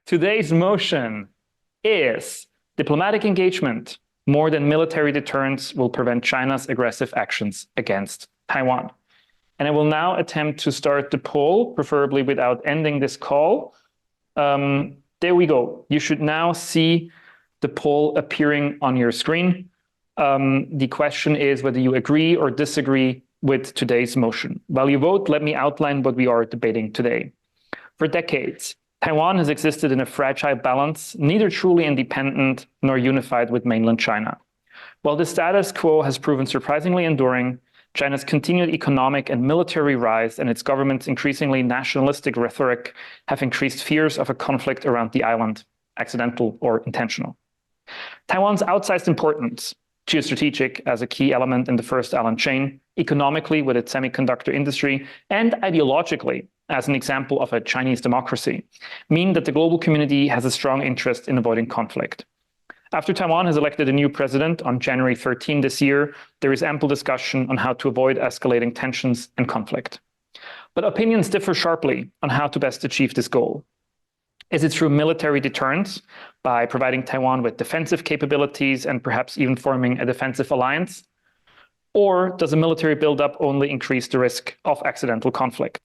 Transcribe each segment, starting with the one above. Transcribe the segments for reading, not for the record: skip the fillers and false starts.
Today's motion is diplomatic engagement more than military deterrence will prevent China's aggressive actions against Taiwan. And I will now attempt to start the poll, preferably without ending this call. There we go. You should now see the poll appearing on your screen. The question is whether you agree or disagree with today's motion. While you vote, let me outline what we are debating today. For decades, Taiwan has existed in a fragile balance, neither truly independent nor unified with mainland China. While the status quo has proven surprisingly enduring, China's continued economic and military rise and its government's increasingly nationalistic rhetoric have increased fears of a conflict around the island, accidental or intentional. Taiwan's outsized importance, geostrategic as a key element in the first island chain, economically with its semiconductor industry, and ideologically as an example of a Chinese democracy, mean that the global community has a strong interest in avoiding conflict. After Taiwan has elected a new president on January 13 this year, there is ample discussion on how to avoid escalating tensions and conflict. But opinions differ sharply on how to best achieve this goal. Is it through military deterrence, by providing Taiwan with defensive capabilities and perhaps even forming a defensive alliance? Or does a military buildup only increase the risk of accidental conflict?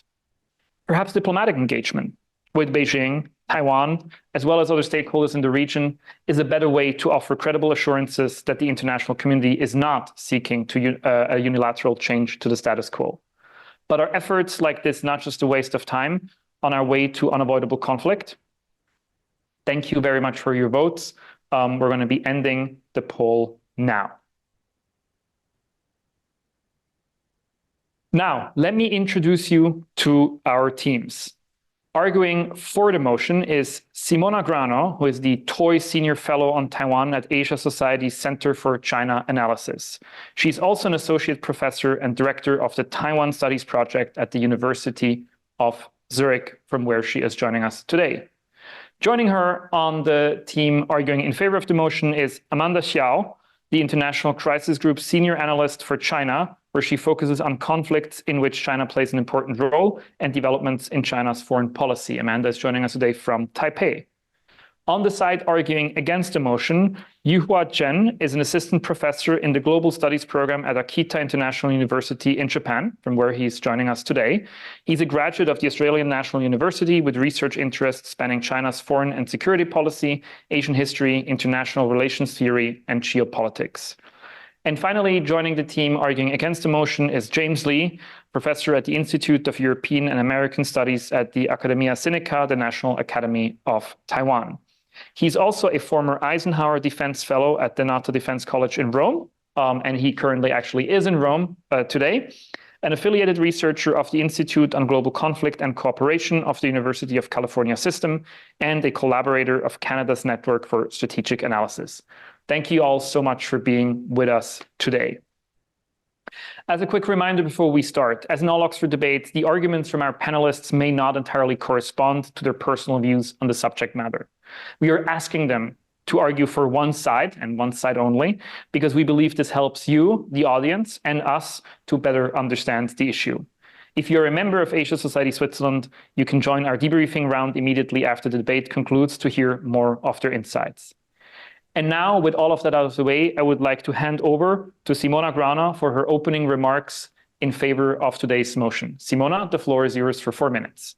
Perhaps diplomatic engagement with Beijing, Taiwan, as well as other stakeholders in the region, is a better way to offer credible assurances that the international community is not seeking a unilateral change to the status quo. But are efforts like this not just a waste of time on our way to unavoidable conflict? Thank you very much for your votes. We're going to be ending the poll now. Now, let me introduce you to our teams. Arguing for the motion is Simona Grano, who is the Toy Senior Fellow on Taiwan at Asia Society's Center for China Analysis. She's also an Associate Professor and Director of the Taiwan Studies Project at the University of Zurich, from where she is joining us today. Joining her on the team arguing in favor of the motion is Amanda Hsiao, the International Crisis Group Senior Analyst for China, where she focuses on conflicts in which China plays an important role and developments in China's foreign policy. Amanda is joining us today from Taipei. On the side arguing against the motion, Yu-Hua Chen is an assistant professor in the Global Studies program at Akita International University in Japan, from where he's joining us today. He's a graduate of the Australian National University with research interests spanning China's foreign and security policy, Asian history, international relations theory, and geopolitics. And finally, joining the team arguing against the motion is James Lee, professor at the Institute of European and American Studies at the Academia Sinica, the National Academy of Taiwan. He's also a former Eisenhower Defense Fellow at the NATO Defense College in Rome, and he currently actually is in Rome today, an affiliated researcher of the Institute on Global Conflict and Cooperation of the University of California System, and a collaborator of Canada's Network for Strategic Analysis. Thank you all so much for being with us today. As a quick reminder before we start, as in all Oxford debates, the arguments from our panelists may not entirely correspond to their personal views on the subject matter. We are asking them to argue for one side and one side only, because we believe this helps you, the audience, and us to better understand the issue. If you're a member of Asia Society Switzerland, you can join our debriefing round immediately after the debate concludes to hear more of their insights. And now, with all of that out of the way, I would like to hand over to Simona Grano for her opening remarks in favor of today's motion. Simona, the floor is yours for 4 minutes.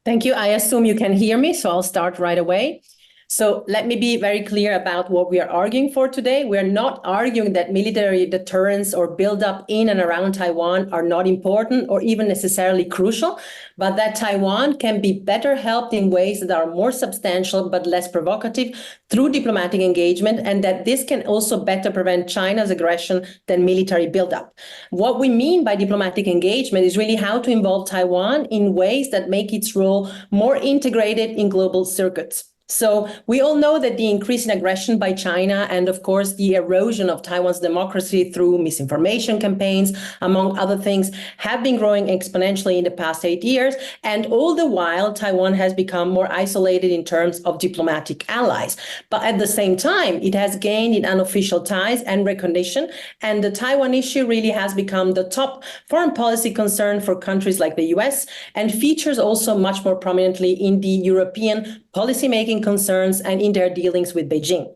Thank you. I assume you can hear me, so I'll start right away. So let me be very clear about what we are arguing for today. We are not arguing that military deterrence or buildup in and around Taiwan are not important or even necessarily crucial, but that Taiwan can be better helped in ways that are more substantial but less provocative through diplomatic engagement, and that this can also better prevent China's aggression than military buildup. What we mean by diplomatic engagement is really how to involve Taiwan in ways that make its role more integrated in global circuits. So we all know that the increasing aggression by China and, of course, the erosion of Taiwan's democracy through misinformation campaigns, among other things, have been growing exponentially in the past 8 years. And all the while, Taiwan has become more isolated in terms of diplomatic allies. But at the same time, it has gained in unofficial ties and recognition. And the Taiwan issue really has become the top foreign policy concern for countries like the US, and features also much more prominently in the European policymaking concerns, and in their dealings with Beijing.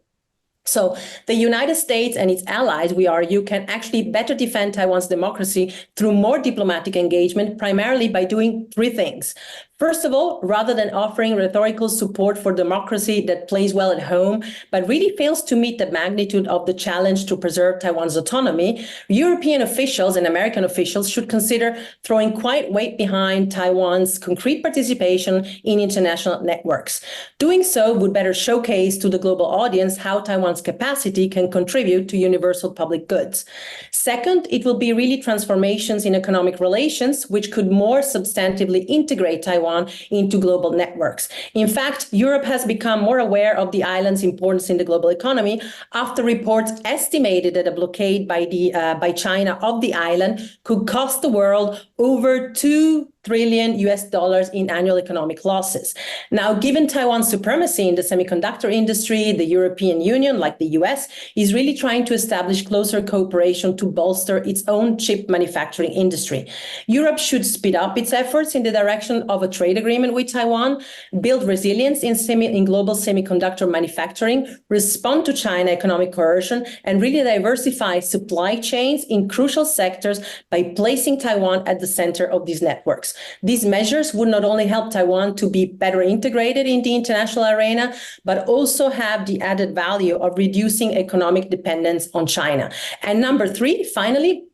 So the United States and its allies, we argue, can actually better defend Taiwan's democracy through more diplomatic engagement, primarily by doing three things. First of all, rather than offering rhetorical support for democracy that plays well at home, but really fails to meet the magnitude of the challenge to preserve Taiwan's autonomy, European officials and American officials should consider throwing quite weight behind Taiwan's concrete participation in international networks. Doing so would better showcase to the global audience how Taiwan's capacity can contribute to universal public goods. Second, it will be really transformations in economic relations, which could more substantively integrate Taiwan into global networks. In fact, Europe has become more aware of the island's importance in the global economy after reports estimated that a blockade by China of the island could cost the world over $2 trillion in annual economic losses. Now, given Taiwan's supremacy in the semiconductor industry, the European Union, like the US, is really trying to establish closer cooperation to bolster its own chip manufacturing industry. Europe should speed up its efforts in the direction of a trade agreement with Taiwan, build resilience in global semiconductor manufacturing, respond to China economic coercion, and really diversify supply chains in crucial sectors by placing Taiwan at the center of these networks. These measures would not only help Taiwan to be better integrated in the international arena, but also have the added value of reducing economic dependence on China. And number three, finally,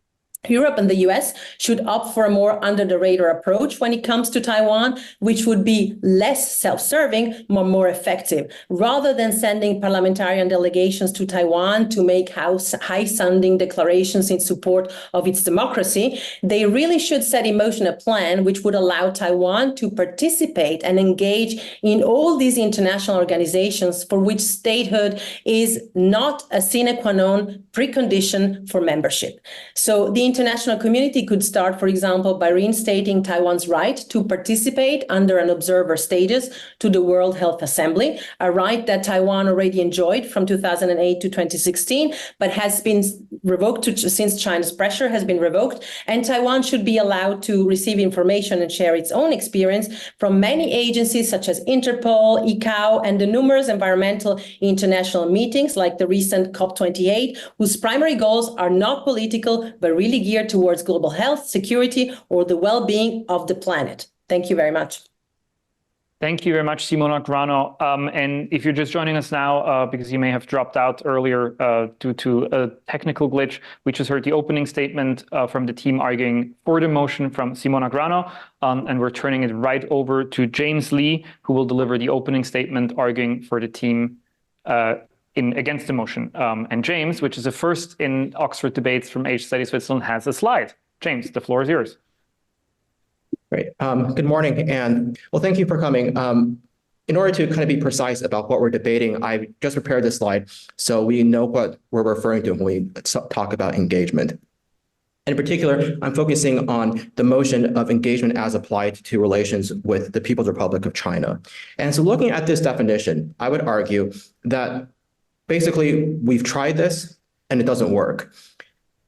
Europe and the US should opt for a more under-the-radar approach when it comes to Taiwan, which would be less self-serving, but more effective. Rather than sending parliamentarian delegations to Taiwan to make high-sounding declarations in support of its democracy, they really should set in motion a plan which would allow Taiwan to participate and engage in all these international organizations for which statehood is not a sine qua non precondition for membership. So the international community could start, for example, by reinstating Taiwan's right to participate under an observer status to the World Health Assembly, a right that Taiwan already enjoyed from 2008 to 2016, but has been revoked since China's pressure has been revoked. And Taiwan should be allowed to receive information and share its own experience from many agencies such as Interpol, ICAO, and the numerous environmental international meetings like the recent COP28, whose primary goals are not political, but really geared towards global health, security, or the well-being of the planet. Thank you very much. Thank you very much, Simona Grano. And if you're just joining us now, because you may have dropped out earlier due to a technical glitch, we just heard the opening statement from the team arguing for the motion from Simona Grano, and we're turning it right over to James Lee, who will deliver the opening statement arguing for the team against the motion. And James, which is a first in Oxford debates from Asia Studies Switzerland, has a slide. James, the floor is yours. Great. Good morning, and well, thank you for coming. In order to kind of be precise about what we're debating, I just prepared this slide so we know what we're referring to when we talk about engagement. In particular, I'm focusing on the motion of engagement as applied to relations with the People's Republic of China. And so looking at this definition, I would argue that basically, we've tried this and it doesn't work.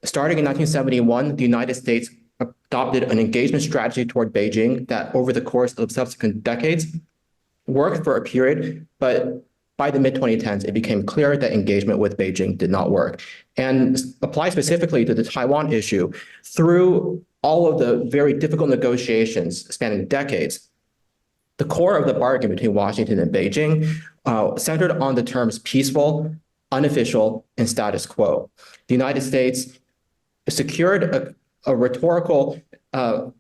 Starting in 1971, the United States adopted an engagement strategy toward Beijing that over the course of subsequent decades worked for a period, but by the mid-2010s, it became clear that engagement with Beijing did not work. And apply specifically to the Taiwan issue, through all of the very difficult negotiations spanning decades, the core of the bargain between Washington and Beijing centered on the terms peaceful, unofficial, and status quo. The United States secured a rhetorical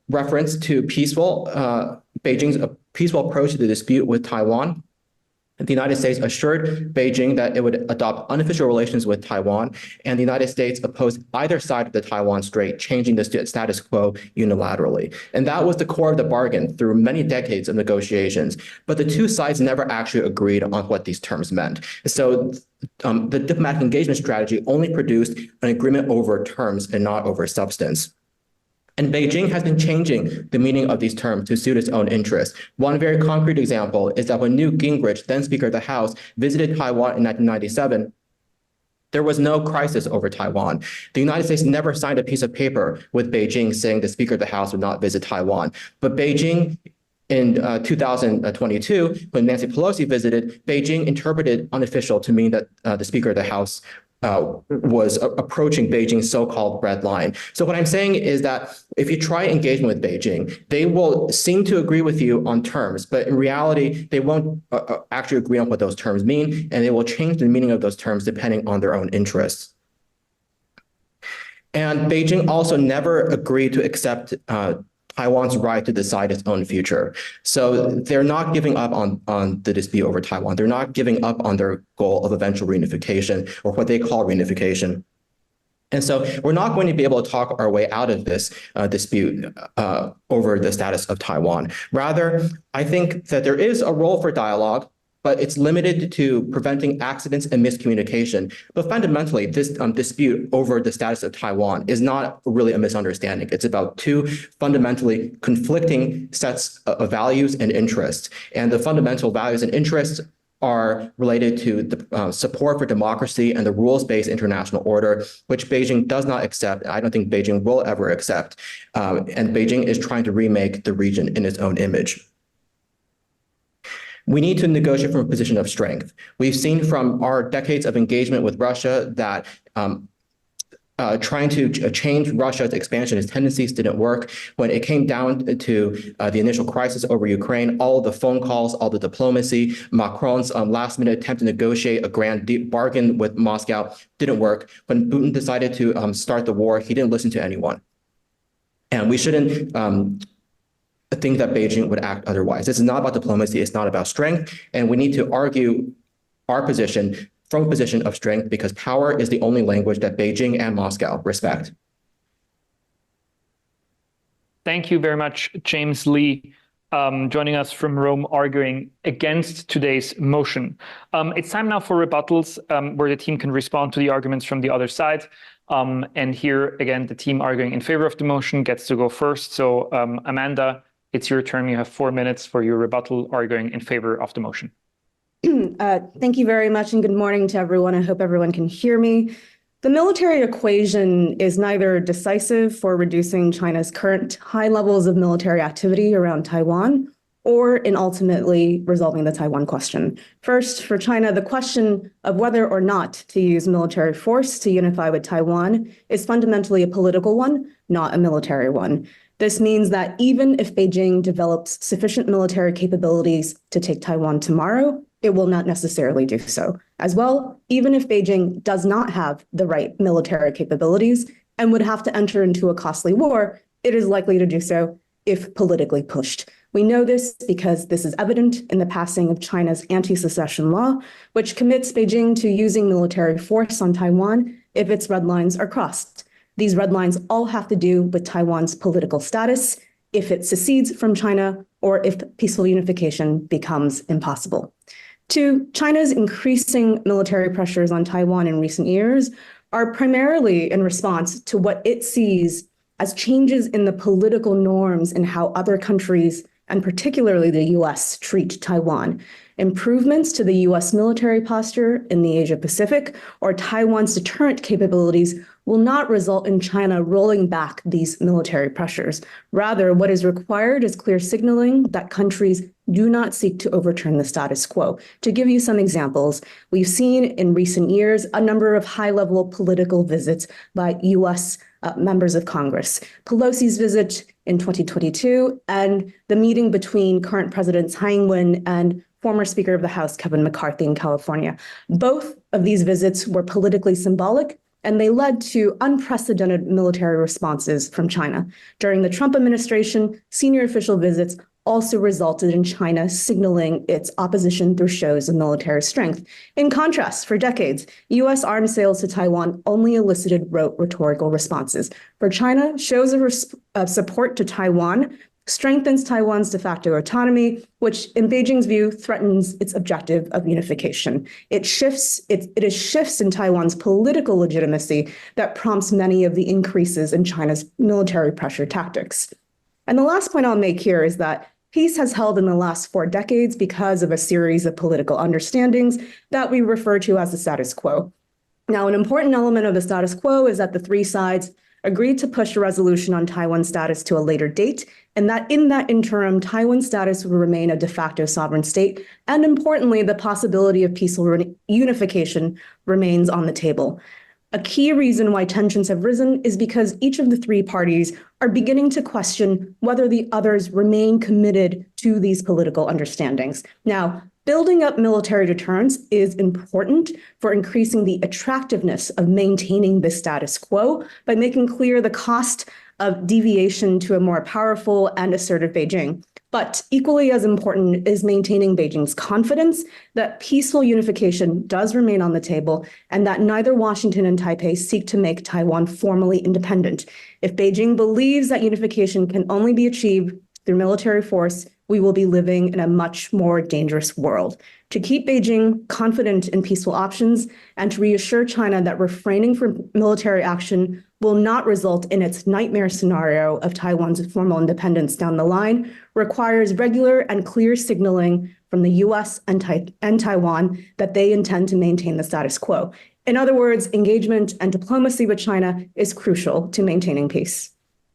reference to peaceful, Beijing's peaceful approach to the dispute with Taiwan. The United States assured Beijing that it would adopt unofficial relations with Taiwan, and the United States opposed either side of the Taiwan Strait, changing the status quo unilaterally. And that was the core of the bargain through many decades of negotiations. But the two sides never actually agreed on what these terms meant. So the diplomatic engagement strategy only produced an agreement over terms and not over substance. And Beijing has been changing the meaning of these terms to suit its own interests. One very concrete example is that when Newt Gingrich, then Speaker of the House, visited Taiwan in 1997, there was no crisis over Taiwan. The United States never signed a piece of paper with Beijing saying the Speaker of the House would not visit Taiwan. But Beijing In 2022, when Nancy Pelosi visited, Beijing interpreted unofficial to mean that the Speaker of the House was approaching Beijing's so-called red line. So what I'm saying is that if you try engagement with Beijing, they will seem to agree with you on terms, but in reality, they won't actually agree on what those terms mean, and they will change the meaning of those terms depending on their own interests. And Beijing also never agreed to accept Taiwan's right to decide its own future. So they're not giving up on the dispute over Taiwan. They're not giving up on their goal of eventual reunification, or what they call reunification. And so we're not going to be able to talk our way out of this dispute over the status of Taiwan. Rather, I think that there is a role for dialogue, but it's limited to preventing accidents and miscommunication. But fundamentally, this dispute over the status of Taiwan is not really a misunderstanding. It's about two fundamentally conflicting sets of values and interests. And the fundamental values and interests are related to the support for democracy and the rules-based international order, which Beijing does not accept. I don't think Beijing will ever accept. And Beijing is trying to remake the region in its own image. We need to negotiate from a position of strength. We've seen from our decades of engagement with Russia that trying to change Russia's expansionist tendencies didn't work. When it came down to the initial crisis over Ukraine, all the phone calls, all the diplomacy, Macron's last-minute attempt to negotiate a grand bargain with Moscow didn't work. When Putin decided to start the war, he didn't listen to anyone. And we shouldn't think that Beijing would act otherwise. This is not about diplomacy, it's not about strength, and we need to argue our position from a position of strength, because power is the only language that Beijing and Moscow respect. Thank you very much, James Lee, joining us from Rome, arguing against today's motion. It's time now for rebuttals, where the team can respond to the arguments from the other side. And here, again, the team arguing in favor of the motion gets to go first. So, Amanda, it's your turn. You have 4 minutes for your rebuttal arguing in favor of the motion. Thank you very much, and good morning to everyone. I hope everyone can hear me. The military equation is neither decisive for reducing China's current high levels of military activity around Taiwan, or in ultimately resolving the Taiwan question. First, for China, the question of whether or not to use military force to unify with Taiwan is fundamentally a political one, not a military one. This means that even if Beijing develops sufficient military capabilities to take Taiwan tomorrow, it will not necessarily do so. As well, even if Beijing does not have the right military capabilities and would have to enter into a costly war, it is likely to do so if politically pushed. We know this because this is evident in the passing of China's anti-secession law, which commits Beijing to using military force on Taiwan if its red lines are crossed. These red lines all have to do with Taiwan's political status, if it secedes from China, or if peaceful unification becomes impossible. Two, China's increasing military pressures on Taiwan in recent years are primarily in response to what it sees as changes in the political norms in how other countries, and particularly the US, treat Taiwan. Improvements to the US military posture in the Asia-Pacific or Taiwan's deterrent capabilities will not result in China rolling back these military pressures. Rather, what is required is clear signaling that countries do not seek to overturn the status quo. To give you some examples, we've seen in recent years a number of high-level political visits by US members of Congress. Pelosi's visit in 2022 and the meeting between current Presidents Tsai Ing-wen and former Speaker of the House Kevin McCarthy in California. Both of these visits were politically symbolic, and they led to unprecedented military responses from China. During the Trump administration, senior official visits also resulted in China signaling its opposition through shows of military strength. In contrast, for decades, US arms sales to Taiwan only elicited rote rhetorical responses. For China, shows of support to Taiwan strengthens Taiwan's de facto autonomy, which in Beijing's view threatens its objective of unification. It is shifts in Taiwan's political legitimacy that prompts many of the increases in China's military pressure tactics. And the last point I'll make here is that peace has held in the last 4 decades because of a series of political understandings that we refer to as the status quo. Now, an important element of the status quo is that the three sides agreed to push a resolution on Taiwan status to a later date, and that in that interim, Taiwan status will remain a de facto sovereign state. And importantly, the possibility of peaceful unification remains on the table. A key reason why tensions have risen is because each of the three parties are beginning to question whether the others remain committed to these political understandings. Now, building up military deterrence is important for increasing the attractiveness of maintaining the status quo by making clear the cost of deviation to a more powerful and assertive Beijing. But equally as important is maintaining Beijing's confidence that peaceful unification does remain on the table and that neither Washington and Taipei seek to make Taiwan formally independent. If Beijing believes that unification can only be achieved through military force, we will be living in a much more dangerous world. To keep Beijing confident in peaceful options and to reassure China that refraining from military action will not result in its nightmare scenario of Taiwan's formal independence down the line requires regular and clear signaling from the US and Taiwan that they intend to maintain the status quo. In other words, engagement and diplomacy with China is crucial to maintaining peace.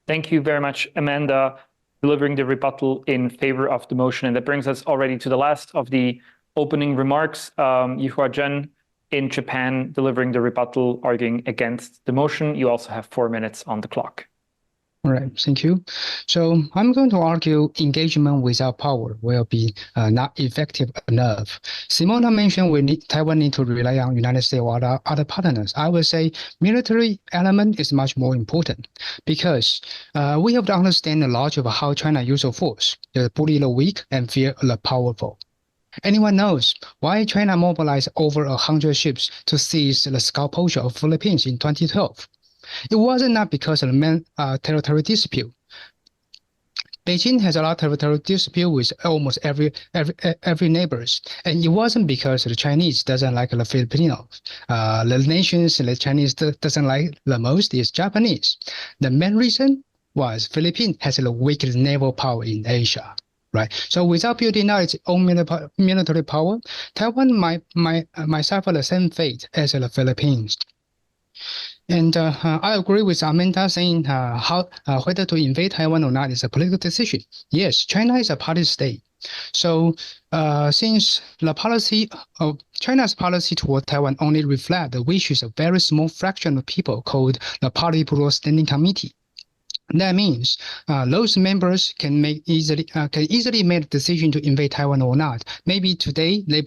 Thank you very much, Amanda, delivering the rebuttal in favor of the motion. And that brings us already to the last of the opening remarks. Yu-Hua Chen in Japan delivering the rebuttal, arguing against the motion. You also have 4 minutes on the clock. All right, thank you. So I'm going to argue engagement without power will be not effective enough. Simona mentioned Taiwan need to rely on United States or other partners. I would say military element is much more important because we have to understand the logic of how China uses force, the bully the weak and fear the powerful. Anyone knows why China mobilized over 100 ships to seize the Scalp Posture of Philippines in 2012? It wasn't not because of the territory dispute. Beijing has a lot of territorial dispute with almost every neighbors, and it wasn't because the Chinese doesn't like the Filipinos. The nations the Chinese doesn't like the most is Japanese. The main reason was Philippines has the weakest naval power in Asia. Right. So without building out its own military power, Taiwan might suffer the same fate as the Philippines. And I agree with Amanda saying whether to invade Taiwan or not is a political decision. Yes, China is a party state. So since the policy of China's policy toward Taiwan only reflect the wishes of a very small fraction of people called the Politburo Standing Committee, that means those members can easily make a decision to invade Taiwan or not. Maybe today they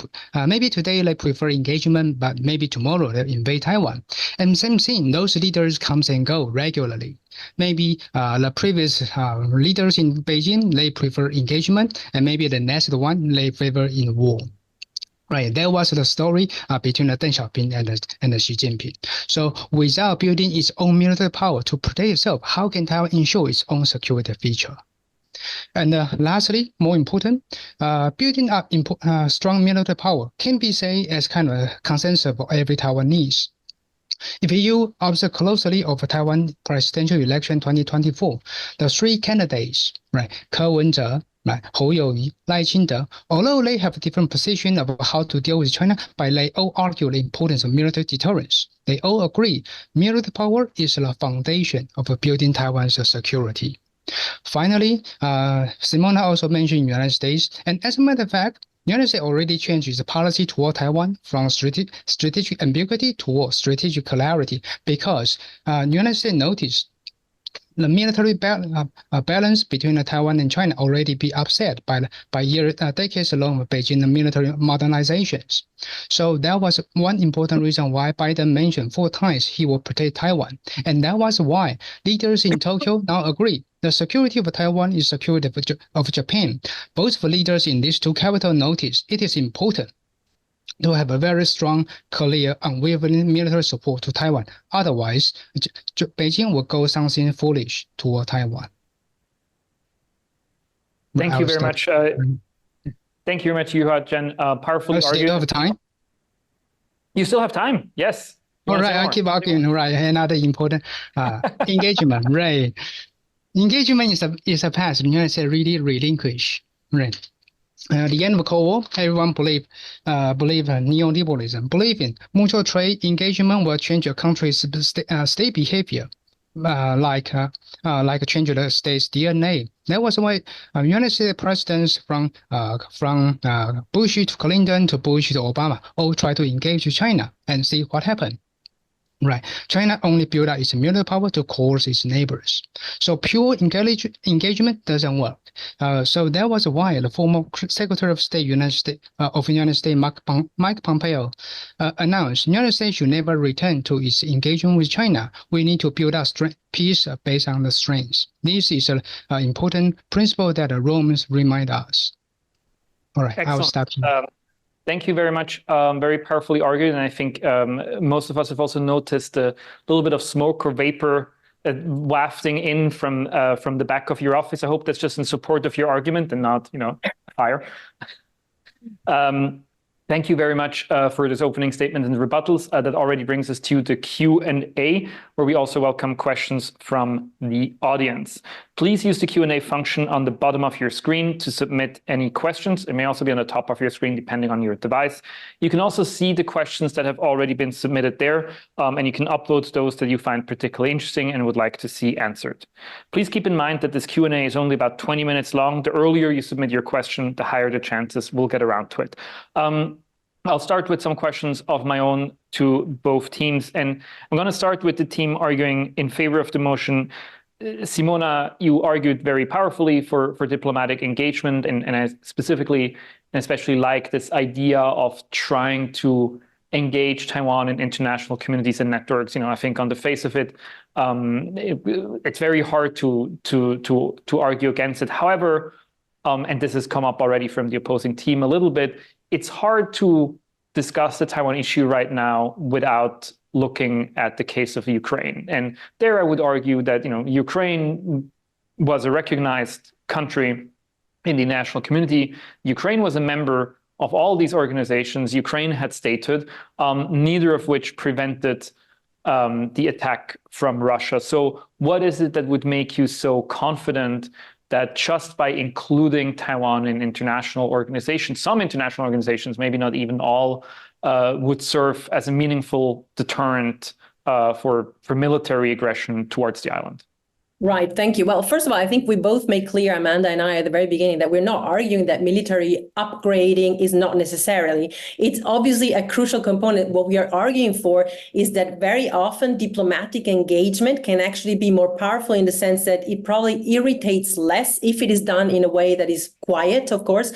prefer engagement, but maybe tomorrow they invade Taiwan. And same thing, those leaders comes and go regularly. Maybe the previous leaders in Beijing they prefer engagement, and maybe the next one they favor in war. Right, that was the story between Deng Xiaoping and Xi Jinping. So without building its own military power to protect itself, how can Taiwan ensure its own security feature? And lastly, more important, building up strong military power can be said as kind of a consensus for every Taiwanese. If you observe closely of Taiwan presidential election 2024, the three candidates, right, Ke Wen-je, right, Hou You-yi, Lai Ching-te, although they have different positions about how to deal with China, but they all argue the importance of military deterrence. They all agree military power is the foundation of building Taiwan's security. Finally, Simona also mentioned the United States, and as a matter of fact, the United States already changed its policy toward Taiwan from strategic ambiguity toward strategic clarity because the United States noticed the military balance between Taiwan and China already be upset by decades long of Beijing military modernizations. So that was one important reason why Biden mentioned 4 times he will protect Taiwan. And that was why leaders in Tokyo now agree the security of Taiwan is security of Japan. Both the leaders in these two capitals notice it is important to have a very strong, clear, unwavering military support to Taiwan. Otherwise, Beijing will go something foolish toward Taiwan. Thank you very much. Thank you very much, Yu-Hua Chen. Powerful argument. Still have time? You still have time, yes. All right, I keep arguing, right. Another important engagement, right. Engagement is a path the United States really relinquish, right. The end of the Cold War, everyone believe neoliberalism, believe in mutual trade engagement will change a country's state behavior. like change the state's DNA. That was why United States presidents from Bush to Clinton to Bush to Obama all try to engage China and see what happened. Right. China only built up its military power to coerce its neighbors. So pure engagement doesn't work. So that was why the former Secretary of State of United States, Mike Pompeo, announced United States should never return to its engagement with China. We need to build up peace based on the strengths. This is an important principle that the Romans remind us. All right, Excellent. I'll stop here. Thank you very much. Very powerfully argued. And I think most of us have also noticed a little bit of smoke or vapor wafting in from the back of your office. I hope that's just in support of your argument and not, fire. Thank you very much for this opening statement and rebuttals. That already brings us to the Q&A, where we also welcome questions from the audience. Please use the Q&A function on the bottom of your screen to submit any questions. It may also be on the top of your screen, depending on your device. You can also see the questions that have already been submitted there, and you can upload those that you find particularly interesting and would like to see answered. Please keep in mind that this Q&A is only about 20 minutes long. The earlier you submit your question, the higher the chances we'll get around to it. I'll start with some questions of my own to both teams, and I'm going to start with the team arguing in favor of the motion. Simona, you argued very powerfully for diplomatic engagement, and I specifically and especially like this idea of trying to engage Taiwan in international communities and networks. I think on the face of it, it's very hard to argue against it. However, and this has come up already from the opposing team a little bit, it's hard to discuss the Taiwan issue right now without looking at the case of Ukraine. And there I would argue that, Ukraine was a recognized country in the national community. Ukraine was a member of all these organizations. Ukraine had statehood, neither of which prevented the attack from Russia. So what is it that would make you so confident that just by including Taiwan in international organizations, some international organizations, maybe not even all, would serve as a meaningful deterrent for military aggression towards the island? Right. Thank you. Well, first of all, I think we both made clear, Amanda and I, at the very beginning, that we're not arguing that military upgrading is not necessarily. It's obviously a crucial component. What we are arguing for is that very often diplomatic engagement can actually be more powerful in the sense that it probably irritates less if it is done in a way that is quiet, of course.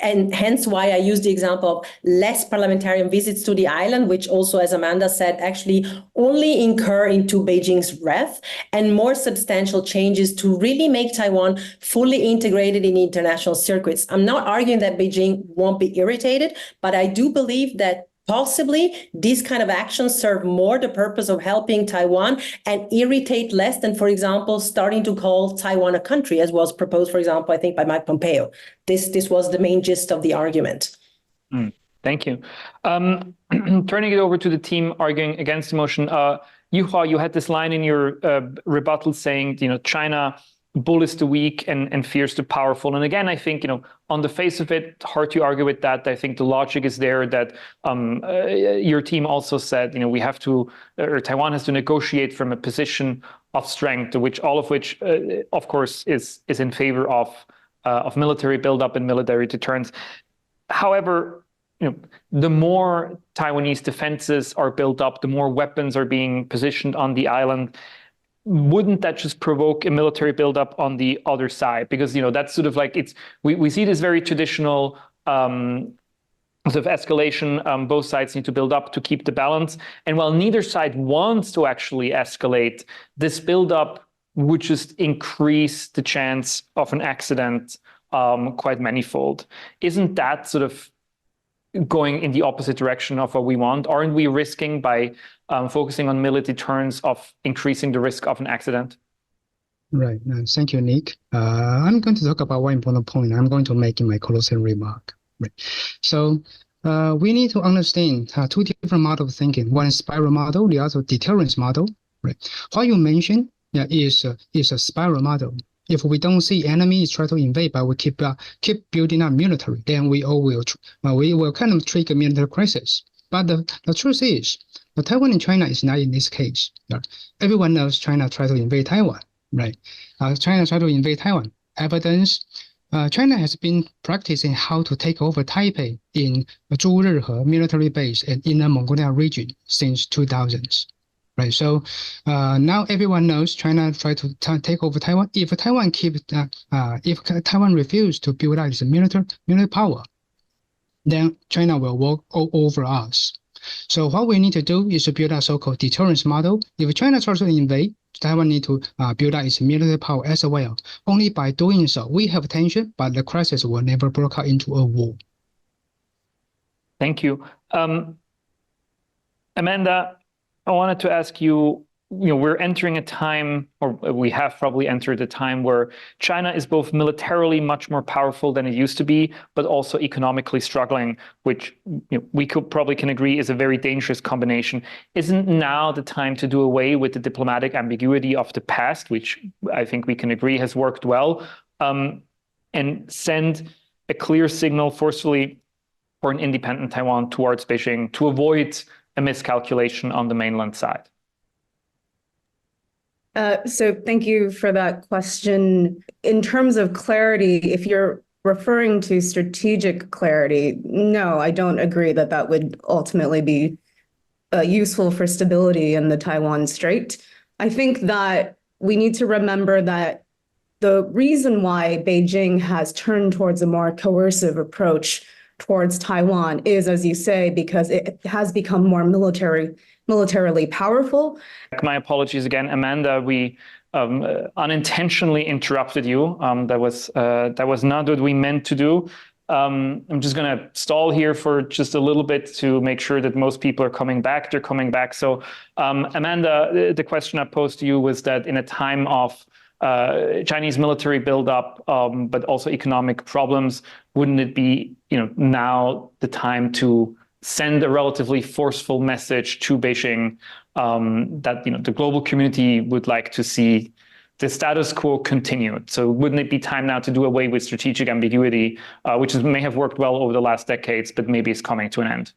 And hence why I use the example of less parliamentarian visits to the island, which also, as Amanda said, actually only incur into Beijing's wrath, and more substantial changes to really make Taiwan fully integrated in international circuits. I'm not arguing that Beijing won't be irritated, but I do believe that possibly these kind of actions serve more the purpose of helping Taiwan and irritate less than, for example, starting to call Taiwan a country, as was proposed, for example, I think by Mike Pompeo. This was the main gist of the argument. Thank you. Turning it over to the team arguing against the motion, Yu-Hua, you had this line in your rebuttal saying, China bullies the weak and fears the powerful. And again, I think, on the face of it, hard to argue with that. I think the logic is there that your team also said, Taiwan has to negotiate from a position of strength, all of which, of course, is in favor of military buildup and military deterrence. However, the more Taiwanese defenses are built up, the more weapons are being positioned on the island. Wouldn't that just provoke a military buildup on the other side? Because that's sort of like we see this very traditional sort of escalation. Both sides need to build up to keep the balance, and while neither side wants to actually escalate, this buildup would just increase the chance of an accident quite manifold. Isn't that sort of going in the opposite direction of what we want? Aren't we risking by focusing on military turns of increasing the risk of an accident? Right. Thank you, Nick. I'm going to talk about one important point I'm going to make in my closing remark. Right. So we need to understand two different models of thinking. One is spiral model, the other deterrence model. Right. What you mentioned is a spiral model. If we don't see enemies try to invade, but we keep building up military, then we will kind of trigger military crisis. But the truth is, the Taiwan and China is not in this case. Everyone knows China tried to invade Taiwan, right? China tried to invade Taiwan. Evidence, China has been practicing how to take over Taipei in Zhurhe military base in Inner Mongolia region since 2000s. Right, so now everyone knows China tried to take over Taiwan. If Taiwan refuses to build out its military power, then China will walk all over us. So what we need to do is to build a so-called deterrence model. If China tries to invade, Taiwan need to build out its military power as well. Only by doing so, we have tension, but the crisis will never break out into a war. Thank you. Amanda, I wanted to ask you, we're entering a time, or we have probably entered a time where China is both militarily much more powerful than it used to be, but also economically struggling, which we can agree is a very dangerous combination. Isn't now the time to do away with the diplomatic ambiguity of the past, which I think we can agree has worked well, and send a clear signal forcefully for an independent Taiwan towards Beijing to avoid a miscalculation on the mainland side? So thank you for that question. In terms of clarity, if you're referring to strategic clarity, no, I don't agree that that would ultimately be useful for stability in the Taiwan Strait. I think that we need to remember that the reason why Beijing has turned towards a more coercive approach towards Taiwan is, as you say, because it has become more militarily powerful. My apologies again, Amanda. We unintentionally interrupted you. That was not what we meant to do. I'm just going to stall here for just a little bit to make sure that most people are coming back. They're coming back. So, Amanda, the question I posed to you was that in a time of Chinese military buildup, but also economic problems, wouldn't it be, now the time to send a relatively forceful message to Beijing that the global community would like to see the status quo continued? So wouldn't it be time now to do away with strategic ambiguity, which may have worked well over the last decades, but maybe is coming to an end?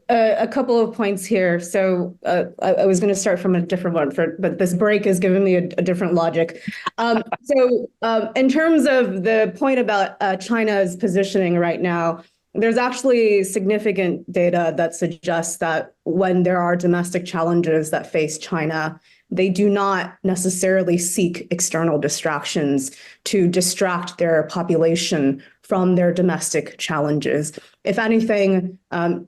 A couple of points here. So I was going to start from a different one, but this break has given me a different logic. In terms of the point about China's positioning right now, there's actually significant data that suggests that when there are domestic challenges that face China, they do not necessarily seek external distractions to distract their population from their domestic challenges. If anything,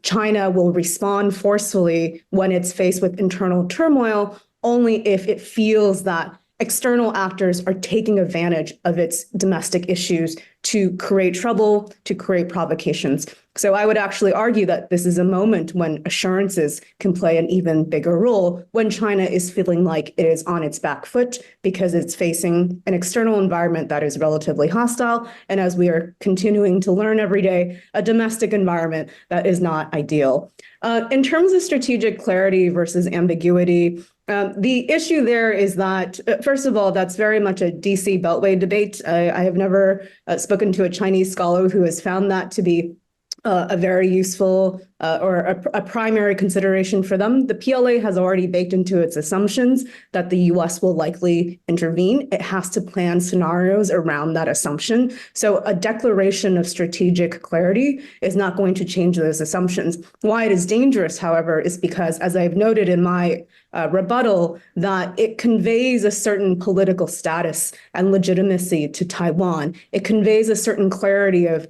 China will respond forcefully when it's faced with internal turmoil only if it feels that external actors are taking advantage of its domestic issues to create trouble, to create provocations. So I would actually argue that this is a moment when assurances can play an even bigger role when China is feeling like it is on its back foot because it's facing an external environment that is relatively hostile. And as we are continuing to learn every day, a domestic environment that is not ideal. In terms of strategic clarity versus ambiguity, the issue there is that, first of all, that's very much a DC Beltway debate. I have never spoken to a Chinese scholar who has found that to be a very useful or a primary consideration for them. The PLA has already baked into its assumptions that the US will likely intervene. It has to plan scenarios around that assumption. So a declaration of strategic clarity is not going to change those assumptions. Why it is dangerous, however, is because, as I've noted in my rebuttal, that it conveys a certain political status and legitimacy to Taiwan. It conveys a certain clarity of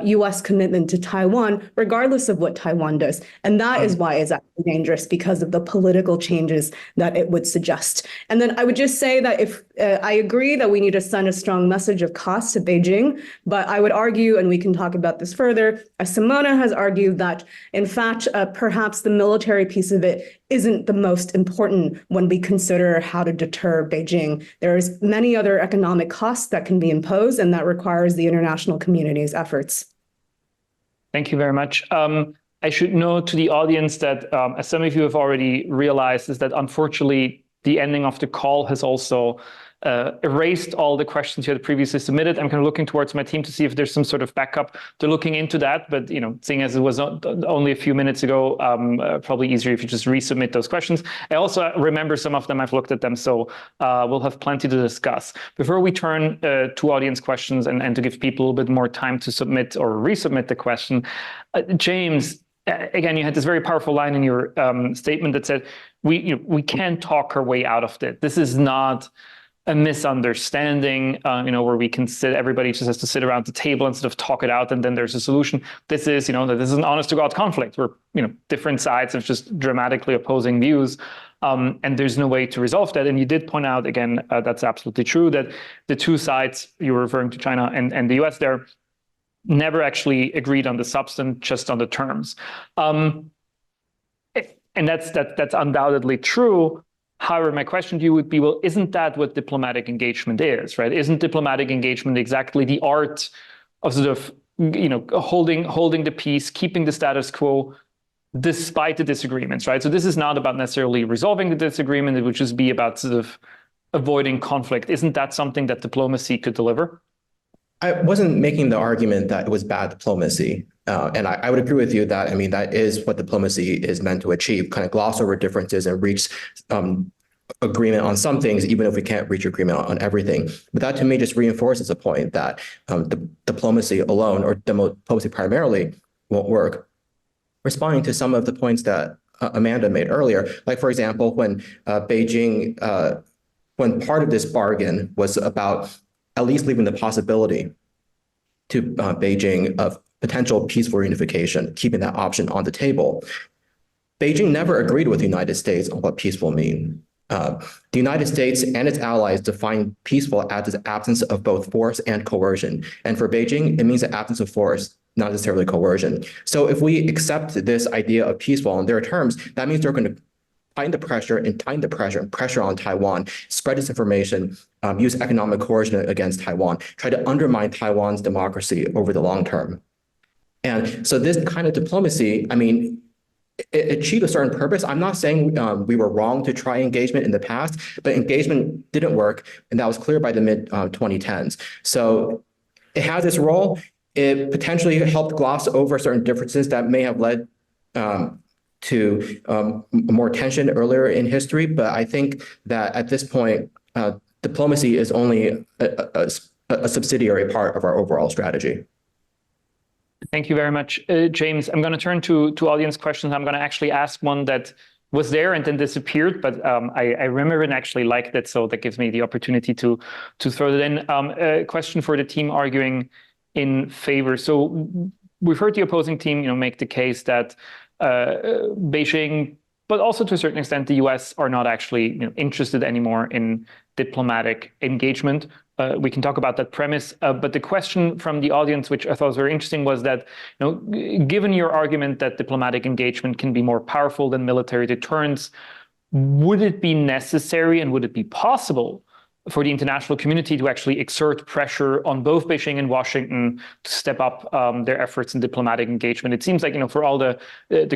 US commitment to Taiwan, regardless of what Taiwan does. And that is why it's actually dangerous, because of the political changes that it would suggest. And then I would just say that if I agree that we need to send a strong message of cost to Beijing, but I would argue, and we can talk about this further, as Simona has argued, that in fact, perhaps the military piece of it isn't the most important when we consider how to deter Beijing. There's many other economic costs that can be imposed, and that requires the international community's efforts. Thank you very much. I should note to the audience that, as some of you have already realized, is that unfortunately the ending of the call has also erased all the questions you had previously submitted. I'm kind of looking towards my team to see if there's some sort of backup. They're looking into that, but seeing as it was only a few minutes ago, probably easier if you just resubmit those questions. I also remember some of them, I've looked at them, so we'll have plenty to discuss. Before we turn to audience questions and to give people a little bit more time to submit or resubmit the question, James, again, you had this very powerful line in your statement that said, we can talk our way out of it. This is not a misunderstanding, where we can everybody just has to sit around the table and sort of talk it out, and then there's a solution. This is, this is an honest to God conflict where, different sides have just dramatically opposing views, and there's no way to resolve that. And you did point out, again, that's absolutely true, that the two sides, you were referring to China and the US there, never actually agreed on the substance, just on the terms. And that's undoubtedly true. However, my question to you would be, well, isn't that what diplomatic engagement is, right? Isn't diplomatic engagement exactly the art of sort of, holding the peace, keeping the status quo despite the disagreements, right? So this is not about necessarily resolving the disagreement. It would just be about sort of avoiding conflict. Isn't that something that diplomacy could deliver? I wasn't making the argument that it was bad diplomacy. And I would agree with you that, that is what diplomacy is meant to achieve, kind of gloss over differences and reach agreement on some things, even if we can't reach agreement on everything. But that to me just reinforces the point that the diplomacy alone, or diplomacy primarily, won't work. Responding to some of the points that Amanda made earlier, like, for example, when Beijing, when part of this bargain was about at least leaving the possibility to Beijing of potential peaceful reunification, keeping that option on the table, Beijing never agreed with the United States on what peaceful mean. The United States and its allies define peaceful as the absence of both force and coercion. And for Beijing, it means the absence of force, not necessarily coercion. So if we accept this idea of peaceful on their terms, that means they're going to tighten the pressure and pressure on Taiwan, spread disinformation, use economic coercion against Taiwan, try to undermine Taiwan's democracy over the long term. And so this kind of diplomacy, it achieved a certain purpose. I'm not saying we were wrong to try engagement in the past, but engagement didn't work, and that was clear by the mid-2010s. So it has its role. It potentially helped gloss over certain differences that may have led to more tension earlier in history. But I think that at this point, diplomacy is only a subsidiary part of our overall strategy. Thank you very much, James. I'm going to turn to audience questions. I'm going to actually ask one that was there and then disappeared, but I remember and actually liked it, so that gives me the opportunity to throw it in. A question for the team arguing in favor. So we've heard the opposing team, make the case that Beijing, but also to a certain extent, the US are not actually interested anymore in diplomatic engagement. We can talk about that premise, but the question from the audience, which I thought was very interesting, was that, given your argument that diplomatic engagement can be more powerful than military deterrence, would it be necessary and would it be possible for the international community to actually exert pressure on both Beijing and Washington to step up their efforts in diplomatic engagement? It seems like, for all the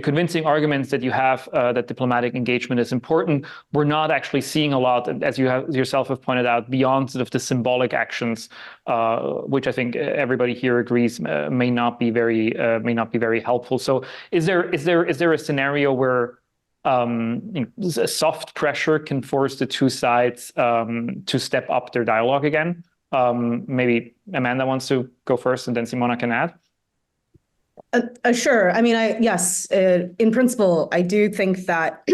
convincing arguments that you have that diplomatic engagement is important, we're not actually seeing a lot, as you yourself have pointed out, beyond sort of the symbolic actions, which I think everybody here agrees may not be very helpful. So is there a scenario where soft pressure can force the two sides to step up their dialogue again? Maybe Amanda wants to go first and then Simona can add. Sure. Yes, in principle, I do think that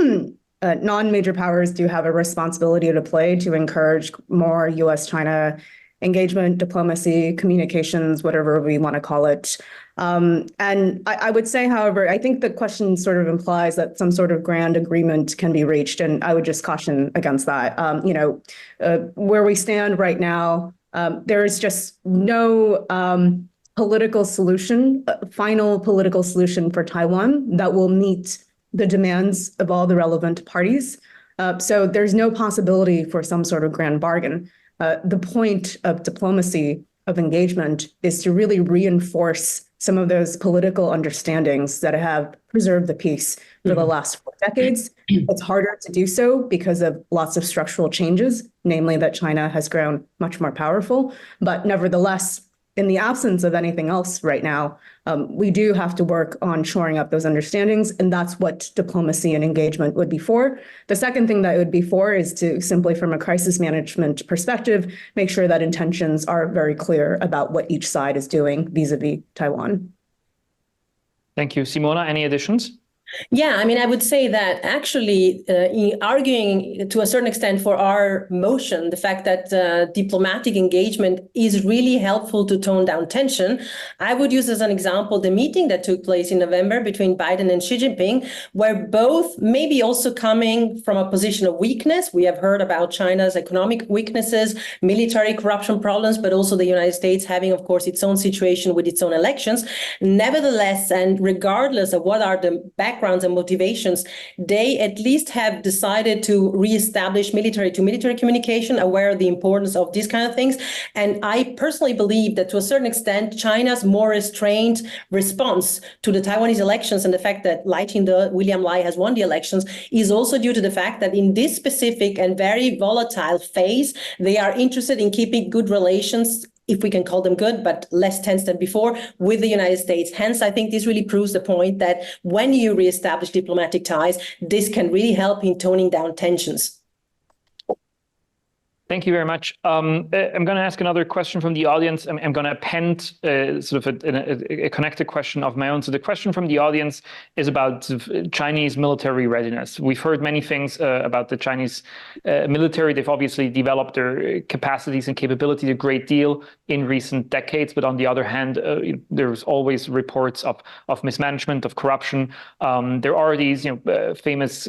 non-major powers do have a responsibility to play to encourage more US-China engagement, diplomacy, communications, whatever we want to call it. And I would say, however, I think the question sort of implies that some sort of grand agreement can be reached, and I would just caution against that. Where we stand right now, there is just no political solution, final political solution for Taiwan that will meet the demands of all the relevant parties. So there's no possibility for some sort of grand bargain. The point of diplomacy, of engagement, is to really reinforce some of those political understandings that have preserved the peace for the last 4 decades. It's harder to do so because of lots of structural changes, namely that China has grown much more powerful. But nevertheless, in the absence of anything else right now, we do have to work on shoring up those understandings, and that's what diplomacy and engagement would be for. The second thing that it would be for is to simply, from a crisis management perspective, make sure that intentions are very clear about what each side is doing vis-a-vis Taiwan. Thank you. Simona, any additions? Yeah, I mean, I would say that actually in arguing to a certain extent for our motion, the fact that diplomatic engagement is really helpful to tone down tension, I would use as an example the meeting that took place in November between Biden and Xi Jinping, where both maybe also coming from a position of weakness. We have heard about China's economic weaknesses, military corruption problems, but also the United States having, of course, its own situation with its own elections. Nevertheless, and regardless of what are the backgrounds and motivations, they at least have decided to reestablish military-to-military communication, aware of the importance of these kind of things. And I personally believe that to a certain extent, China's more restrained response to the Taiwanese elections and the fact that William Lai has won the elections is also due to the fact that in this specific and very volatile phase, they are interested in keeping good relations, if we can call them good, but less tense than before, with the United States. Hence, I think this really proves the point that when you reestablish diplomatic ties, this can really help in toning down tensions. Thank you very much. I'm going to ask another question from the audience. I'm going to append sort of a connected question of my own. So the question from the audience is about Chinese military readiness. We've heard many things about the Chinese military. They've obviously developed their capacities and capabilities a great deal in recent decades. But on the other hand, there's always reports of mismanagement, of corruption. There are these famous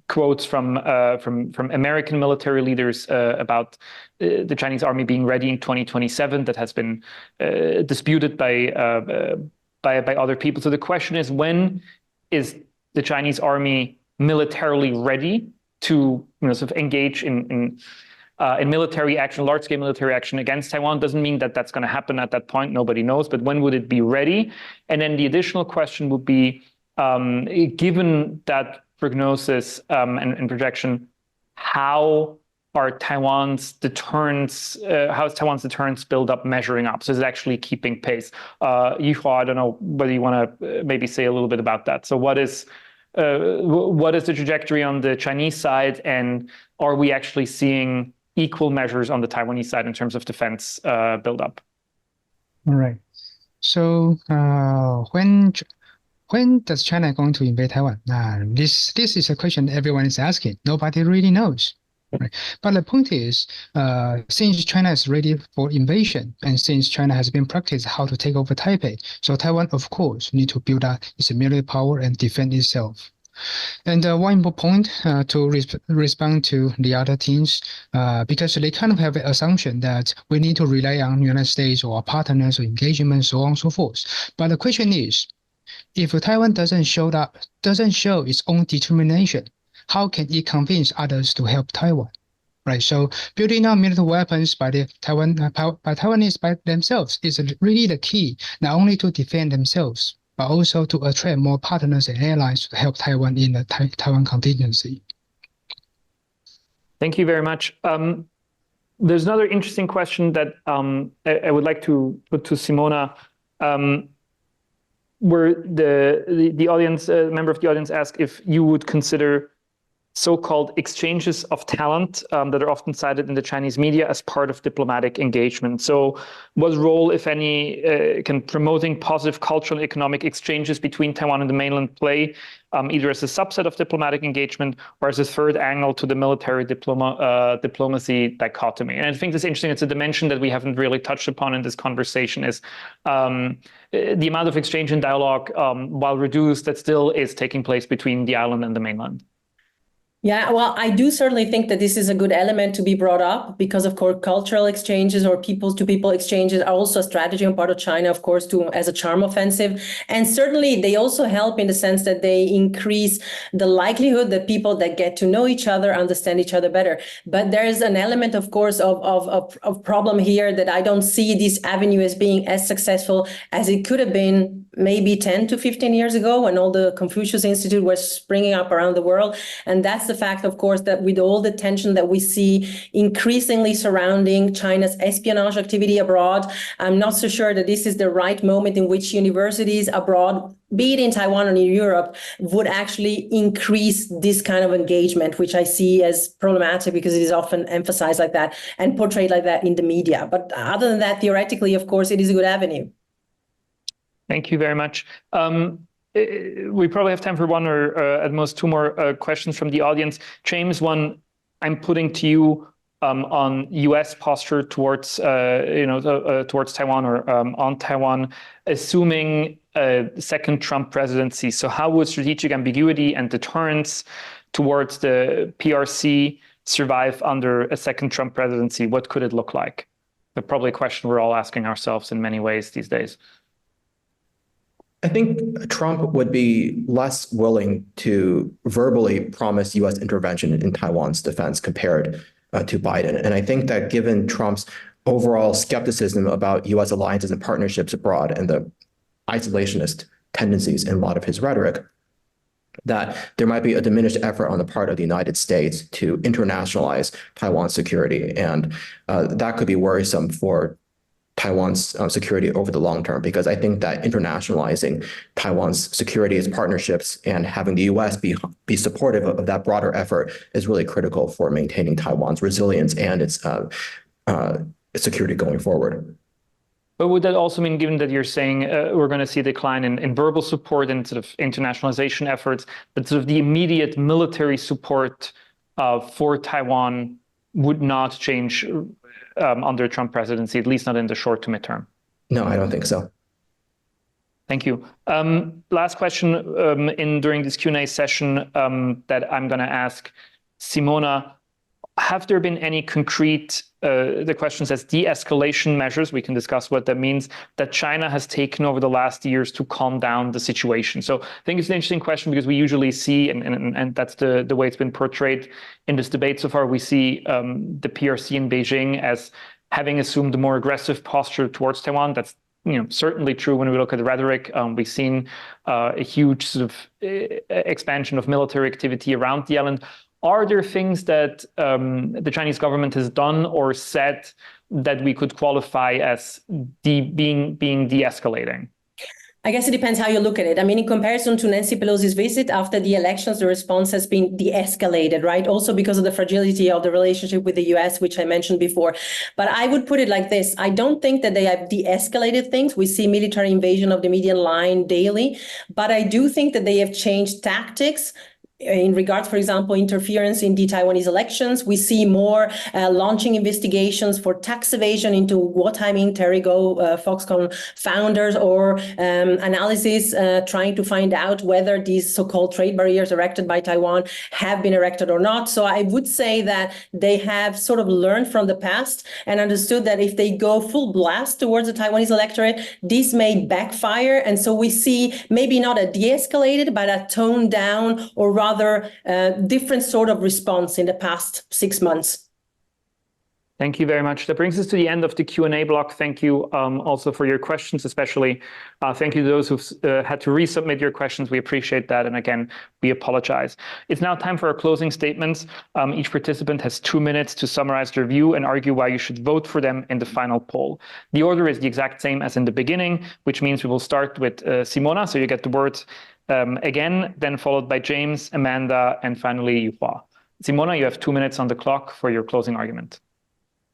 quotes from American military leaders about the Chinese army being ready in 2027 that has been disputed by other people. So the question is, when is the Chinese army militarily ready to sort of engage in military action, large-scale military action against Taiwan? Doesn't mean that that's going to happen at that point. Nobody knows. But when would it be ready? And then the additional question would be, given that prognosis and projection, how is Taiwan's deterrence build-up measuring up? So is it actually keeping pace? Yu-Hua, I don't know whether you want to maybe say a little bit about that. So what is the trajectory on the Chinese side, and are we actually seeing equal measures on the Taiwanese side in terms of defense build-up? All right. So when does China going to invade Taiwan? This is a question everyone is asking. Nobody really knows. Right. But the point is, since China is ready for invasion, and since China has been practiced how to take over Taipei, so Taiwan, of course, need to build up its military power and defend itself. And one more point to respond to the other teams, because they kind of have an assumption that we need to rely on the United States or partners or engagement, so on and so forth. But the question is, if Taiwan doesn't show its own determination, how can it convince others to help Taiwan? Right. So building up military weapons by Taiwanese by themselves is really the key, not only to defend themselves, but also to attract more partners and allies to help Taiwan in the Taiwan contingency. Thank you very much. There's another interesting question that I would like to put to Simona, where the audience, member of the audience asked if you would consider so-called exchanges of talent that are often cited in the Chinese media as part of diplomatic engagement. So what role, if any, can promoting positive cultural and economic exchanges between Taiwan and the mainland play, either as a subset of diplomatic engagement or as a third angle to the military diplomacy dichotomy? And I think it's interesting. It's a dimension that we haven't really touched upon in this conversation, is the amount of exchange and dialogue, while reduced, that still is taking place between the island and the mainland. Yeah, well, I do certainly think that this is a good element to be brought up because, of course, cultural exchanges or people-to-people exchanges are also a strategy on part of China, of course, as a charm offensive. And certainly they also help in the sense that they increase the likelihood that people that get to know each other understand each other better. But there is an element, of course, of problem here that I don't see this avenue as being as successful as it could have been maybe 10 to 15 years ago when all the Confucius Institute was springing up around the world. And that's the fact, of course, that with all the tension that we see increasingly surrounding China's espionage activity abroad, I'm not so sure that this is the right moment in which universities abroad, be it in Taiwan or in Europe, would actually increase this kind of engagement, which I see as problematic because it is often emphasized like that and portrayed like that in the media. But other than that, theoretically, of course, it is a good avenue. Thank you very much. We probably have time for one or at most two more questions from the audience. James, one I'm putting to you on U.S. posture towards towards Taiwan or on Taiwan, assuming a second Trump presidency. So how would strategic ambiguity and deterrence towards the PRC survive under a second Trump presidency? What could it look like? But probably a question we're all asking ourselves in many ways these days. I think Trump would be less willing to verbally promise U.S. intervention in Taiwan's defense compared to Biden. And I think that given Trump's overall skepticism about U.S. alliances and partnerships abroad and the isolationist tendencies in a lot of his rhetoric, that there might be a diminished effort on the part of the United States to internationalize Taiwan's security. And that could be worrisome for Taiwan's security over the long term, because I think that internationalizing Taiwan's security as partnerships and having the U.S. be supportive of that broader effort is really critical for maintaining Taiwan's resilience and its security going forward. But would that also mean, given that you're saying we're going to see a decline in verbal support and sort of internationalization efforts, that sort of the immediate military support for Taiwan would not change under Trump presidency, at least not in the short to midterm? No, I don't think so. Thank you. Last question during this Q&A session that I'm going to ask Simona. Have there been any concrete, the question says de-escalation measures, we can discuss what that means, that China has taken over the last years to calm down the situation? So I think it's an interesting question because we usually see, and that's the way it's been portrayed in this debate so far, we see the PRC in Beijing as having assumed a more aggressive posture towards Taiwan. That's certainly true when we look at the rhetoric. We've seen a huge sort of expansion of military activity around the island. Are there things that the Chinese government has done or said that we could qualify as being de-escalating? I guess it depends how you look at it. I mean, in comparison to Nancy Pelosi's visit after the elections, the response has been de-escalated, right? Also because of the fragility of the relationship with the US, which I mentioned before. But I would put it like this. I don't think that they have de-escalated things. We see military invasion of the median line daily. But I do think that they have changed tactics in regards, for example, interference in the Taiwanese elections. We see more launching investigations for tax evasion into Guotai Terrigo, Foxconn founders, or analysis trying to find out whether these so-called trade barriers erected by Taiwan have been erected or not. So I would say that they have sort of learned from the past and understood that if they go full blast towards the Taiwanese electorate, this may backfire. And so we see maybe not a de-escalated, but a toned down or rather different sort of response in the past 6 months. Thank you very much. That brings us to the end of the Q&A block. Thank you also for your questions, especially. Thank you to those who've had to resubmit your questions. We appreciate that. And again, we apologize. It's now time for our closing statements. Each participant has 2 minutes to summarize their view and argue why you should vote for them in the final poll. The order is the exact same as in the beginning, which means we will start with Simona. So you get the word again, then followed by James, Amanda, and finally Yu-Hua. Simona, you have 2 minutes on the clock for your closing argument.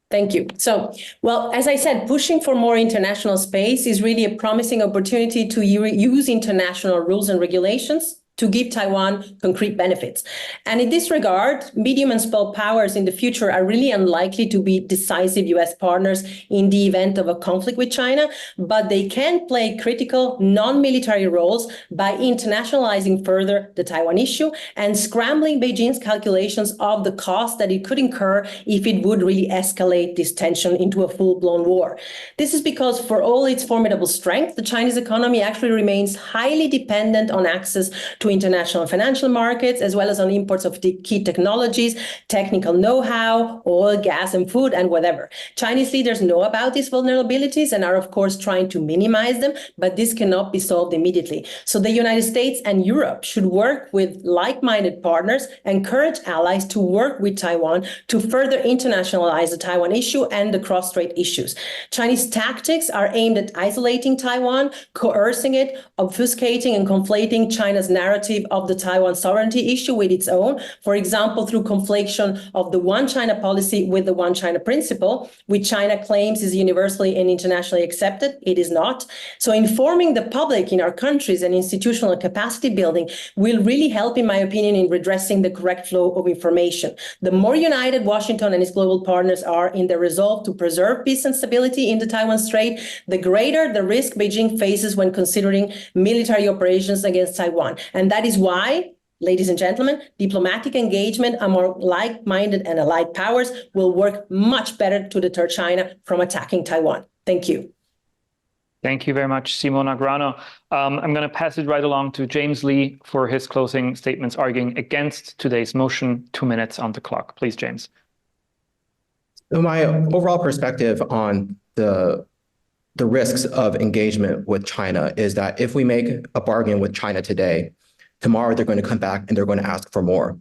Thank you. So, well, as I said, pushing for more international space is really a promising opportunity to use international rules and regulations to give Taiwan concrete benefits. And in this regard, medium and small powers in the future are really unlikely to be decisive US partners in the event of a conflict with China, but they can play critical non-military roles by internationalizing further the Taiwan issue and scrambling Beijing's calculations of the cost that it could incur if it would really escalate this tension into a full-blown war. This is because for all its formidable strength, the Chinese economy actually remains highly dependent on access to international financial markets, as well as on imports of key technologies, technical know-how, oil, gas, and food, and whatever. Chinese leaders know about these vulnerabilities and are, of course, trying to minimize them, but this cannot be solved immediately. So the United States and Europe should work with like-minded partners, encourage allies to work with Taiwan to further internationalize the Taiwan issue and the cross-strait issues. Chinese tactics are aimed at isolating Taiwan, coercing it, obfuscating and conflating China's narrative of the Taiwan sovereignty issue with its own, for example, through conflation of the One China policy with the One China principle, which China claims is universally and internationally accepted. It is not. So informing the public in our countries and institutional capacity building will really help, in my opinion, in redressing the correct flow of information. The more united Washington and its global partners are in their resolve to preserve peace and stability in the Taiwan Strait, the greater the risk Beijing faces when considering military operations against Taiwan. And that is why, ladies and gentlemen, diplomatic engagement among like-minded and allied powers will work much better to deter China from attacking Taiwan. Thank you. Thank you very much, Simona Grano. I'm going to pass it right along to James Lee for his closing statements arguing against today's motion. 2 minutes on the clock. Please, James. So my overall perspective on the risks of engagement with China is that if we make a bargain with China today, tomorrow they're going to come back and they're going to ask for more.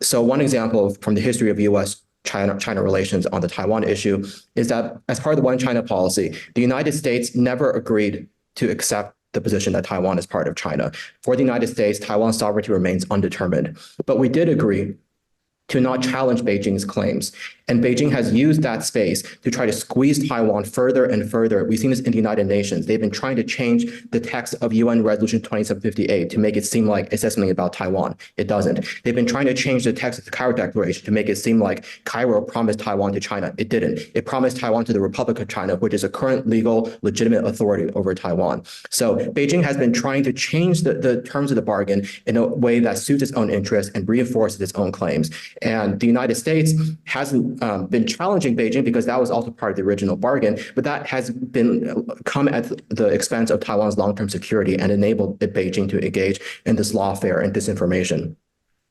So one example from the history of U.S.-China relations on the Taiwan issue is that as part of the One China policy, the United States never agreed to accept the position that Taiwan is part of China. For the United States, Taiwan's sovereignty remains undetermined. But we did agree to not challenge Beijing's claims. And Beijing has used that space to try to squeeze Taiwan further and further. We've seen this in the United Nations. They've been trying to change the text of UN Resolution 2758 to make it seem like it says something about Taiwan. It doesn't. They've been trying to change the text of the Cairo Declaration to make it seem like Cairo promised Taiwan to China. It didn't. It promised Taiwan to the Republic of China, which is a current legal, legitimate authority over Taiwan. So Beijing has been trying to change the terms of the bargain in a way that suits its own interests and reinforces its own claims. And the United States hasn't been challenging Beijing because that was also part of the original bargain, but that has been come at the expense of Taiwan's long-term security and enabled Beijing to engage in this lawfare and disinformation.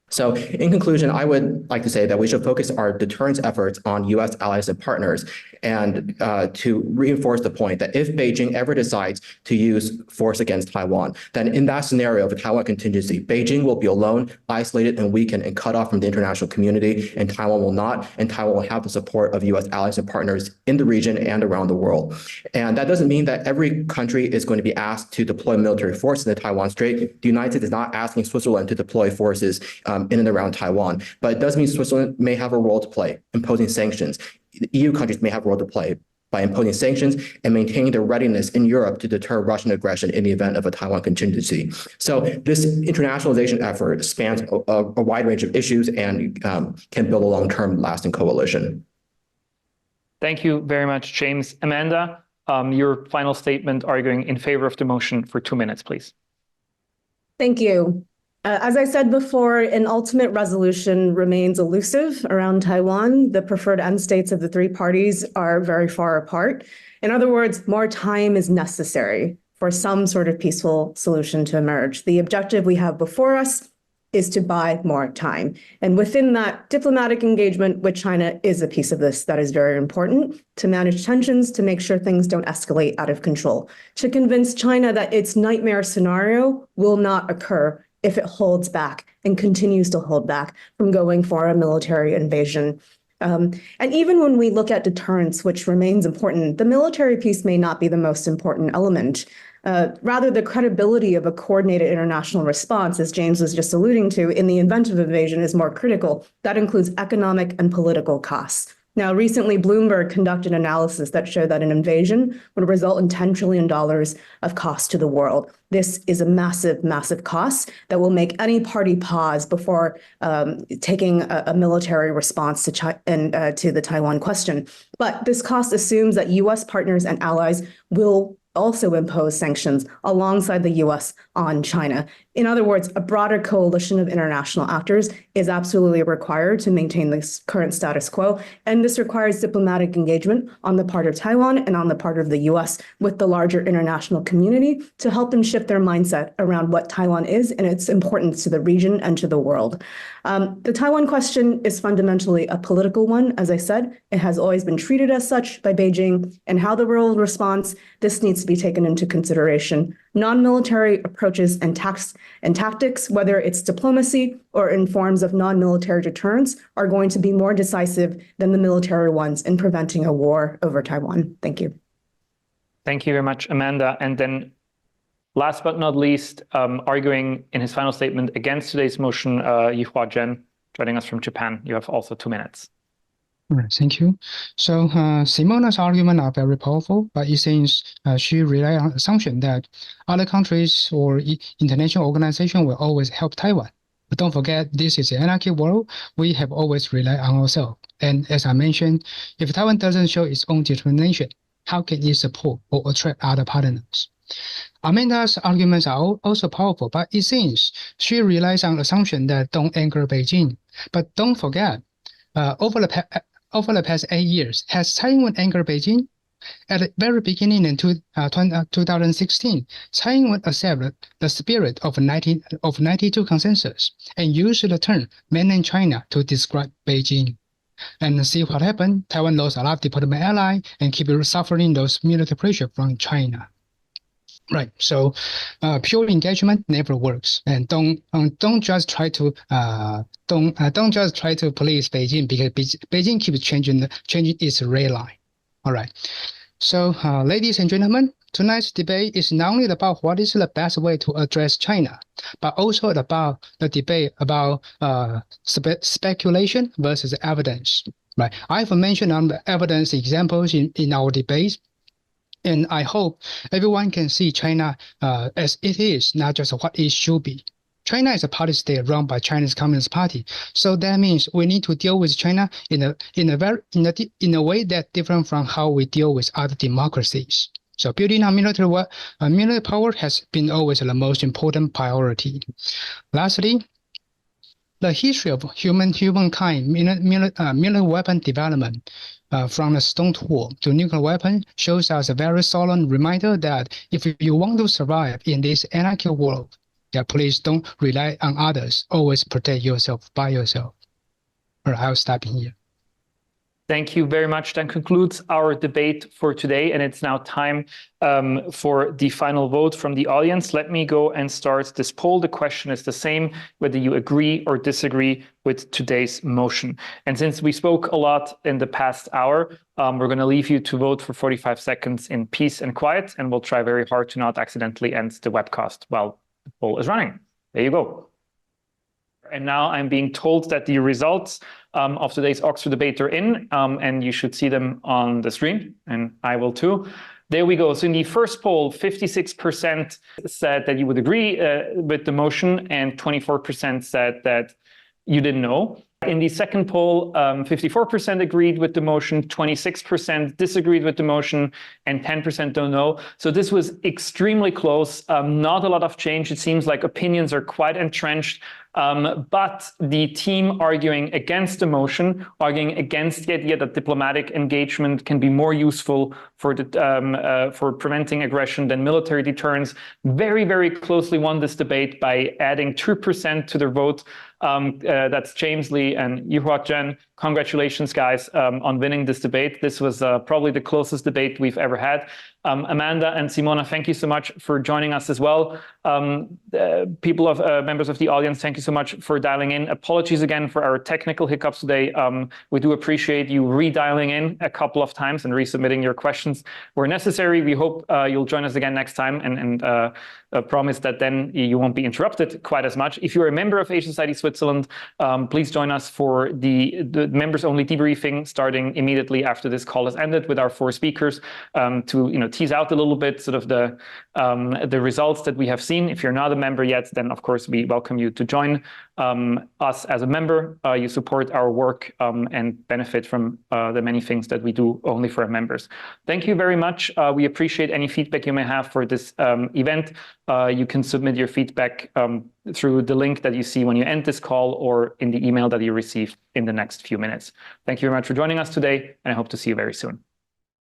So in conclusion, I would like to say that we should focus our deterrence efforts on U.S. allies and partners and to reinforce the point that if Beijing ever decides to use force against Taiwan, then in that scenario of a Taiwan contingency, Beijing will be alone, isolated and weakened and cut off from the international community, and Taiwan will not, and Taiwan will have the support of U.S. allies and partners in the region and around the world. And that doesn't mean that every country is going to be asked to deploy military force in the Taiwan Strait. The United States is not asking Switzerland to deploy forces in and around Taiwan, but it does mean Switzerland may have a role to play, imposing sanctions. EU countries may have a role to play by imposing sanctions and maintaining their readiness in Europe to deter Russian aggression in the event of a Taiwan contingency. So this internationalization effort spans a wide range of issues and can build a long-term lasting coalition. Thank you very much, James. Amanda, your final statement arguing in favor of the motion for 2 minutes, please. Thank you. As I said before, an ultimate resolution remains elusive around Taiwan. The preferred end states of the three parties are very far apart. In other words, more time is necessary for some sort of peaceful solution to emerge. The objective we have before us is to buy more time. And within that, diplomatic engagement with China is a piece of this that is very important to manage tensions, to make sure things don't escalate out of control, to convince China that its nightmare scenario will not occur if it holds back and continues to hold back from going for a military invasion. And even when we look at deterrence, which remains important, the military piece may not be the most important element. Rather, the credibility of a coordinated international response, as James was just alluding to, in the event of invasion is more critical. That includes economic and political costs. Now, recently, Bloomberg conducted analysis that showed that an invasion would result in $10 trillion of cost to the world. This is a massive, massive cost that will make any party pause before taking a military response to the Taiwan question. But this cost assumes that U.S. partners and allies will also impose sanctions alongside the U.S. on China. In other words, a broader coalition of international actors is absolutely required to maintain this current status quo, and this requires diplomatic engagement on the part of Taiwan and on the part of the U.S. with the larger international community to help them shift their mindset around what Taiwan is and its importance to the region and to the world. The Taiwan question is fundamentally a political one. As I said, it has always been treated as such by Beijing, and how the world responds, this needs to be taken into consideration. Non-military approaches and tactics, whether it's diplomacy or in forms of non-military deterrence, are going to be more decisive than the military ones in preventing a war over Taiwan. Thank you. Thank you very much, Amanda. And then last but not least, arguing in his final statement against today's motion, Yu-Hua Chen, joining us from Japan. You have also 2 minutes. All right, thank you. So Simona's arguments are very powerful, but it seems she relies on the assumption that other countries or international organizations will always help Taiwan. But don't forget, this is an anarchy world. We have always relied on ourselves. And as I mentioned, if Taiwan doesn't show its own determination, how can it support or attract other partners? Amanda's arguments are also powerful, but it seems she relies on the assumption that don't anger Beijing. But don't forget, over the past 8 years, has Taiwan angered Beijing? At the very beginning in 2016, Taiwan accepted the spirit of 92 consensus and used the term mainland China to describe Beijing. And see what happened. Taiwan lost a lot of diplomatic allies and keep suffering those military pressure from China. Right. So pure engagement never works, and don't just try to police Beijing, because Beijing keeps changing its red line. All right. So ladies and gentlemen, tonight's debate is not only about what is the best way to address China, but also about the debate about speculation versus evidence. Right. I've mentioned on the evidence examples in our debates. And I hope everyone can see China as it is, not just what it should be. China is a party state run by China's Communist Party, so that means we need to deal with China in a way that's different from how we deal with other democracies. So building on military power has been always the most important priority. Lastly, the history of humankind military weapon development. From the stone tool to nuclear weapon shows us a very solemn reminder that if you want to survive in this anarchy world, please don't rely on others. Always protect yourself by yourself. All right, I'll stop here. Thank you very much. That concludes our debate for today, and it's now time for the final vote from the audience. Let me go and start this poll. The question is the same, whether you agree or disagree with today's motion. And since we spoke a lot in the past hour, we're going to leave you to vote for 45 seconds in peace and quiet, and we'll try very hard to not accidentally end the webcast while the poll is running. There you go. And now I'm being told that the results of today's Oxford debate are in, and you should see them on the screen, and I will too. There we go. So in the first poll, 56% said that you would agree with the motion, and 24% said that you didn't know. In the second poll, 54% agreed with the motion, 26% disagreed with the motion, and 10% don't know. So this was extremely close. Not a lot of change. It seems like opinions are quite entrenched. But the team arguing against the motion, arguing against the idea that diplomatic engagement can be more useful for preventing aggression than military deterrence, very, very closely won this debate by adding 2% to their vote. That's James Lee and Yu-Hua Chen. Congratulations, guys, on winning this debate. This was probably the closest debate we've ever had. Amanda and Simona, thank you so much for joining us as well. Members of the audience, thank you so much for dialing in. Apologies again for our technical hiccups today. We do appreciate you redialing in a couple of times and resubmitting your questions where necessary. We hope you'll join us again next time and promise that then you won't be interrupted quite as much. If you're a member of Asia Society Switzerland, please join us for the members-only debriefing starting immediately after this call has ended with our 4 speakers to tease out a little bit sort of the results that we have seen. If you're not a member yet, then of course we welcome you to join us as a member. You support our work and benefit from the many things that we do only for our members. Thank you very much. We appreciate any feedback you may have for this event. You can submit your feedback through the link that you see when you end this call or in the email that you receive in the next few minutes. Thank you very much for joining us today, and I hope to see you very soon.